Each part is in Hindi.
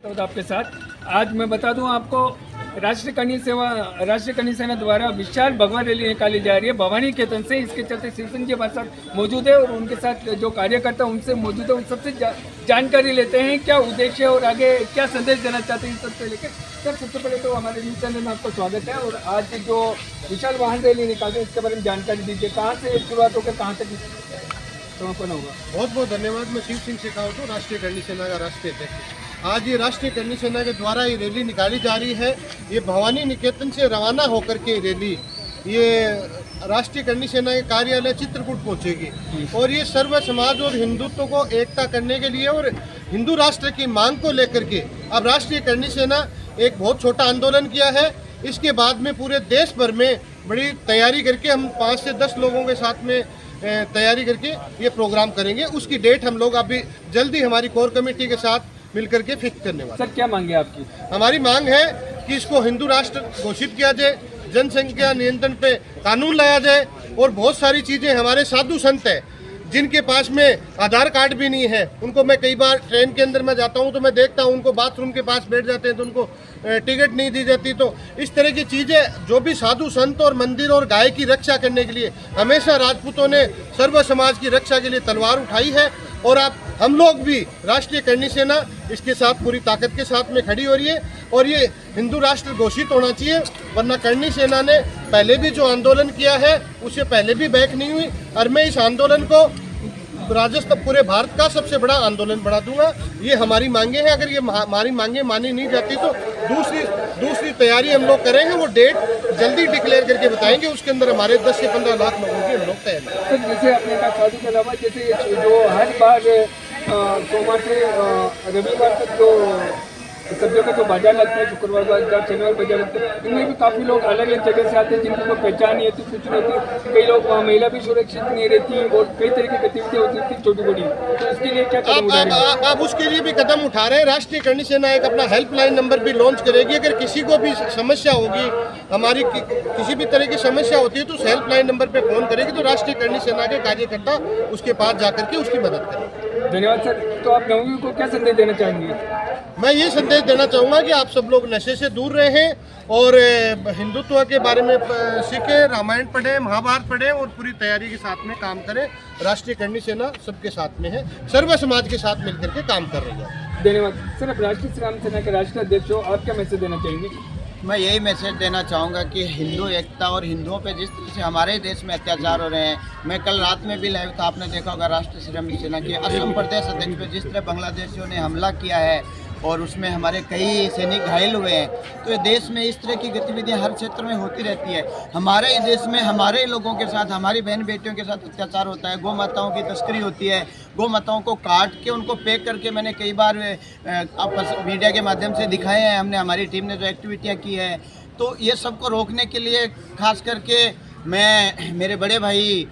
तो आपके साथ आज मैं बता दूं आपको, राष्ट्रीय कन्या सेना द्वारा विशाल भगवा रैली निकाली जा रही है भवानी केतन से। इसके चलते शिव सिंह जी हमारे साथ मौजूद है और उनके साथ जो कार्यकर्ता उनसे मौजूद है, उन सबसे जानकारी लेते हैं क्या उद्देश्य है और आगे क्या संदेश देना चाहते हैं इन सबसे लेकर। सर, सबसे पहले तो हमारे न्यूज़ चैनल में आपका स्वागत है और आज जो विशाल वाहन रैली निकालते हैं इसके बारे में जानकारी दीजिए। कहाँ से शुरुआत होकर कहाँ तक समापन होगा? बहुत बहुत धन्यवाद। मैं शिव सिंह शेखावत हूँ, राष्ट्रीय कन्या सेना का राष्ट्रीय अध्यक्ष। आज ये राष्ट्रीय कन्या सेना के द्वारा ये रैली निकाली जा रही है। ये भवानी निकेतन से रवाना होकर के रैली ये राष्ट्रीय कन्या सेना के कार्यालय चित्रकूट पहुंचेगी और ये सर्व समाज और हिंदुत्व को एकता करने के लिए और हिंदू राष्ट्र की मांग को लेकर के अब राष्ट्रीय कन्या सेना एक बहुत छोटा आंदोलन किया है। इसके बाद में पूरे देश भर में बड़ी तैयारी करके हम 5 से 10 लोगों के साथ में तैयारी करके ये प्रोग्राम करेंगे। उसकी डेट हम लोग अभी जल्दी हमारी कोर कमेटी के साथ मिलकर के फिक्स करने वाले। सर, क्या मांगे आपकी? हमारी मांग है कि इसको हिंदू राष्ट्र घोषित किया जाए, जनसंख्या नियंत्रण पे कानून लाया जाए और बहुत सारी चीज़ें। हमारे साधु संत हैं जिनके पास में आधार कार्ड भी नहीं है, उनको मैं कई बार ट्रेन के अंदर मैं जाता हूं तो मैं देखता हूं उनको बाथरूम के पास बैठ जाते हैं तो उनको टिकट नहीं दी जाती। तो इस तरह की चीज़ें जो भी साधु संत और मंदिर और गाय की रक्षा करने के लिए हमेशा राजपूतों ने सर्व समाज की रक्षा के लिए तलवार उठाई है और आप हम लोग भी राष्ट्रीय कन्या सेना इसके साथ पूरी ताकत के साथ में खड़ी हो रही है और ये हिंदू राष्ट्र घोषित होना चाहिए। वरना कन्या सेना ने पहले भी जो आंदोलन किया है उससे पहले भी बैक नहीं हुई और मैं इस आंदोलन को राजस्थान पूरे भारत का सबसे बड़ा आंदोलन बढ़ा दूंगा। ये हमारी मांगे हैं। अगर ये हमारी मांगे मानी नहीं जाती तो दूसरी तैयारी हम लोग करेंगे। वो डेट जल्दी डिक्लेयर करके बताएंगे। उसके अंदर हमारे 10 से 15 लाख लोगों की हम लोग तैयारी। सर, जैसे आपने कहा शादी के अलावा जैसे जो हर बार सोमवार से रविवार तक जो सब्जियों का जो बाजार लगता है, शुक्रवार बाजार, शनिवार बाजार लगता है, इनमें भी काफ़ी लोग अलग अलग जगह से आते हैं जिनको पहचान नहीं होती, कुछ नहीं होती। कई लोग वहाँ महिला भी सुरक्षित नहीं रहती और कई तरह की गतिविधियाँ होती थी छोटी बड़ी। तो इसके लिए क्या कदम उठा रहे हैं? आप उसके लिए भी कदम उठा रहे हैं। राष्ट्रीय कन्या सेना एक अपना हेल्पलाइन नंबर भी लॉन्च करेगी। अगर किसी को भी समस्या होगी, हमारी किसी भी तरह की समस्या होती है तो उस हेल्पलाइन नंबर पे फ़ोन करेगी तो राष्ट्रीय कन्या सेना के कार्यकर्ता उसके पास जाकर के उसकी मदद करेंगे। धन्यवाद सर। तो आप नवयुवकों को क्या संदेश देना चाहेंगे? मैं ये संदेश देना चाहूँगा कि आप सब लोग नशे से दूर रहें और हिंदुत्व के बारे में सीखें, रामायण पढ़ें, महाभारत पढ़ें और पूरी तैयारी के साथ में काम करें। राष्ट्रीय कन्या सेना सबके साथ में है, सर्व समाज के साथ मिलकर के काम कर रही है। धन्यवाद सर। आप राष्ट्रीय श्रम सेना के राष्ट्रीय अध्यक्ष हो, आप क्या मैसेज देना चाहेंगे? मैं यही मैसेज देना चाहूँगा कि हिंदू एकता और हिंदुओं पे जिस तरह से हमारे देश में अत्याचार हो रहे हैं। मैं कल रात में भी लाइव था, आपने देखा होगा राष्ट्रीय श्रम सेना के असम प्रदेश अध्यक्ष पे जिस तरह बांग्लादेशियों ने हमला किया है और उसमें हमारे कई सैनिक घायल हुए हैं। तो ये देश में इस तरह की गतिविधियां हर क्षेत्र में होती रहती है। हमारे ही देश में हमारे लोगों के साथ, हमारी बहन बेटियों के साथ अत्याचार होता है। गौ माताओं की तस्करी होती है, गौ माताओं को काट के उनको पैक करके मैंने कई बार मीडिया के माध्यम से दिखाए हैं। हमने हमारी टीम ने जो एक्टिविटियाँ की है, तो ये सबको रोकने के लिए खास करके मैं मेरे बड़े भाई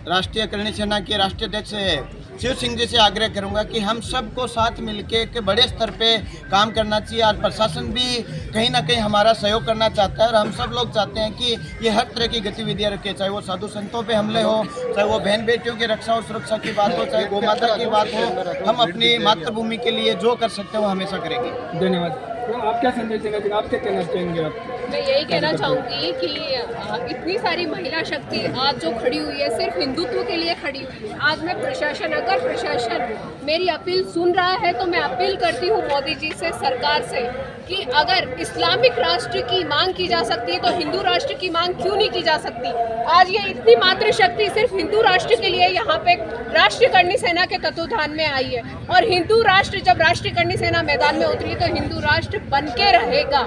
राष्ट्रीय कन्या सेना के राष्ट्रीय अध्यक्ष शिव सिंह जी से आग्रह करूंगा कि हम सबको साथ मिलके के बड़े स्तर पे काम करना चाहिए और प्रशासन भी कहीं ना कहीं हमारा सहयोग करना चाहता है और हम सब लोग चाहते हैं कि ये हर तरह की गतिविधियां रखें, चाहे वो साधु संतों पे हमले हो, चाहे वो बहन बेटियों की रक्षा और सुरक्षा की बात हो, चाहे गौ माता की बात हो। हम अपनी मातृभूमि के लिए जो कर सकते हैं वो हमेशा करेंगे। धन्यवाद। तो आप क्या संदेश देना चाहेंगे? आप क्या कहना चाहेंगे? आप? मैं यही कहना चाहूँगी कि इतनी सारी महिला शक्ति आज जो खड़ी हुई है सिर्फ हिंदुत्व के लिए खड़ी हुई है। आज मैं अगर प्रशासन मेरी अपील सुन रहा है तो मैं अपील करती हूँ मोदी जी से, सरकार से, कि अगर इस्लामिक राष्ट्र की मांग की जा सकती है तो हिंदू राष्ट्र की मांग क्यों नहीं की जा सकती। आज ये इतनी मातृशक्ति सिर्फ हिंदू राष्ट्र के लिए यहाँ पे राष्ट्रीय कन्या सेना के तत्वाधान में आई है और हिंदू राष्ट्र जब राष्ट्रीय कन्या सेना मैदान में उतरी तो हिंदू राष्ट्र बन के रहेगा।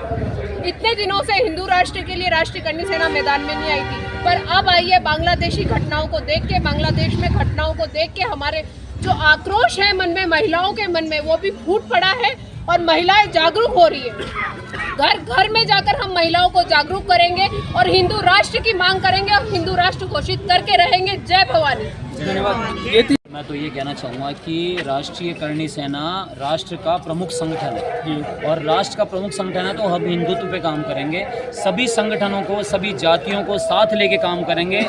इतने दिनों से हिंदू राष्ट्र के लिए राष्ट्रीय कन्या सेना मैदान में नहीं आई थी, पर अब आई है। बांग्लादेशी घटनाओं को देख के, बांग्लादेश में घटनाओं को देख के हमारे जो आक्रोश है मन में, महिलाओं के मन में, वो भी फूट पड़ा है और महिलाएं जागरूक हो रही है। घर घर में जाकर हम महिलाओं को जागरूक करेंगे और हिंदू राष्ट्र की मांग करेंगे और हिंदू राष्ट्र घोषित करके रहेंगे। जय भवानी। धन्यवाद। मैं तो ये कहना चाहूँगा कि राष्ट्रीय करणी सेना राष्ट्र का प्रमुख संगठन है और राष्ट्र का प्रमुख संगठन है तो हम हिंदुत्व पे काम करेंगे। सभी संगठनों को, सभी जातियों को साथ लेके काम करेंगे।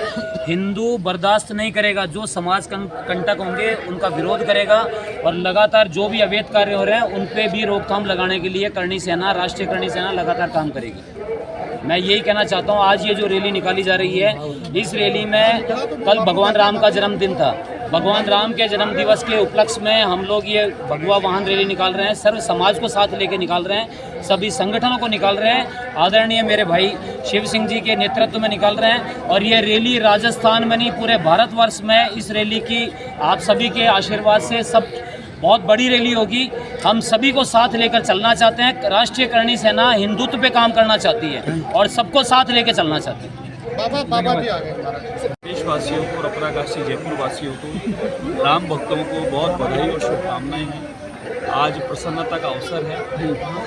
हिंदू बर्दाश्त नहीं करेगा, जो समाज कंटक होंगे उनका विरोध करेगा और लगातार जो भी अवैध कार्य हो रहे हैं उन पे भी रोकथाम लगाने के लिए करणी सेना, राष्ट्रीय करणी सेना लगातार काम करेगी। मैं यही कहना चाहता हूँ, आज ये जो रैली निकाली जा रही है, इस रैली में कल भगवान राम का जन्मदिन था। भगवान राम के जन्म दिवस के उपलक्ष्य में हम लोग ये भगवा वाहन रैली निकाल रहे हैं। सर्व समाज को साथ लेके निकाल रहे हैं, सभी संगठनों को निकाल रहे हैं। आदरणीय मेरे भाई शिव सिंह जी के नेतृत्व में निकाल रहे हैं और ये रैली राजस्थान में नहीं, पूरे भारतवर्ष में इस रैली की आप सभी के आशीर्वाद से सब बहुत बड़ी रैली होगी। हम सभी को साथ लेकर चलना चाहते हैं। राष्ट्रीय करणी सेना हिंदुत्व पे काम करना चाहती है और सबको साथ लेकर चलना चाहती है। बाबा जी आ गए। देशवासियों को और अपराकाशी जयपुर वासियों को, राम भक्तों को बहुत बधाई और शुभकामनाएं हैं। आज प्रसन्नता का अवसर है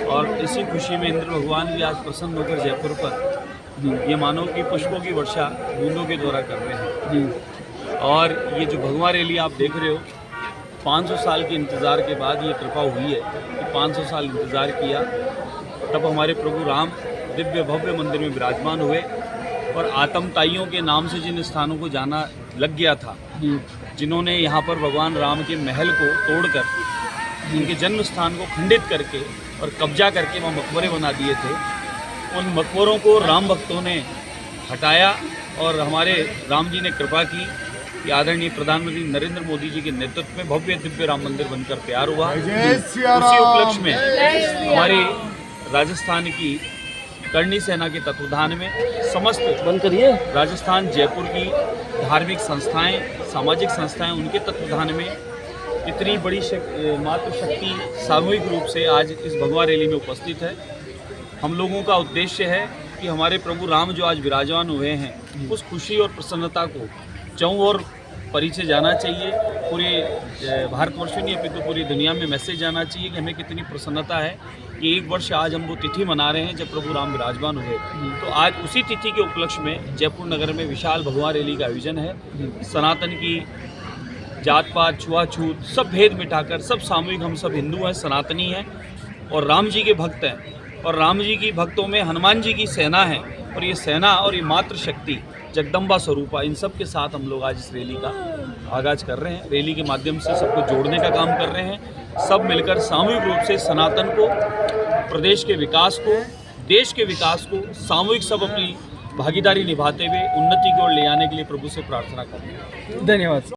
और इसी खुशी में इंद्र भगवान भी आज प्रसन्न होकर जयपुर पर ये मानो कि पुष्पों की वर्षा बूंदों के द्वारा कर रहे हैं। और ये जो भगवा रैली आप देख रहे हो, 500 साल के इंतज़ार के बाद ये कृपा हुई है कि 500 साल इंतज़ार किया, तब हमारे प्रभु राम दिव्य भव्य मंदिर में विराजमान हुए और आतमताइयों के नाम से जिन स्थानों को जाना लग गया था, जिन्होंने यहाँ पर भगवान राम के महल को तोड़कर, उनके जन्म स्थान को खंडित करके और कब्जा करके वहाँ मकबरे बना दिए थे, उन मकबरों को राम भक्तों ने हटाया और हमारे राम जी ने कृपा की कि आदरणीय प्रधानमंत्री नरेंद्र मोदी जी के नेतृत्व में भव्य दिव्य राम मंदिर बनकर तैयार हुआ। उसी उपलक्ष्य में हमारे राजस्थान की करणी सेना के तत्वाधान में समस्त राजस्थान जयपुर की धार्मिक संस्थाएं, सामाजिक संस्थाएं, उनके तत्वाधान में इतनी बड़ी मातृशक्ति सामूहिक रूप से आज इस भगवा रैली में उपस्थित है। हम लोगों का उद्देश्य है कि हमारे प्रभु राम जो आज विराजमान हुए हैं, उस खुशी और प्रसन्नता को चारों ओर परिचय जाना चाहिए। पूरे भारतवर्ष नहीं अपितु पूरी दुनिया में मैसेज जाना चाहिए कि हमें कितनी प्रसन्नता है कि एक वर्ष आज हम वो तिथि मना रहे हैं जब प्रभु राम विराजमान हुए। तो आज उसी तिथि के उपलक्ष्य में जयपुर नगर में विशाल भगवा रैली का आयोजन है। सनातन की जात पात, छुआछूत सब भेद मिटाकर सब सामूहिक, हम सब हिंदू हैं, सनातनी हैं और राम जी के भक्त हैं और राम जी की भक्तों में हनुमान जी की सेना है और ये सेना और ये मातृशक्ति जगदम्बा स्वरूपा, इन सब के साथ हम लोग आज इस रैली का आगाज कर रहे हैं। रैली के माध्यम से सबको जोड़ने का काम कर रहे हैं। सब मिलकर सामूहिक रूप से सनातन को, प्रदेश के विकास को, देश के विकास को सामूहिक सब अपनी भागीदारी निभाते हुए उन्नति की ओर ले आने के लिए प्रभु से प्रार्थना कर रहे हैं। धन्यवाद।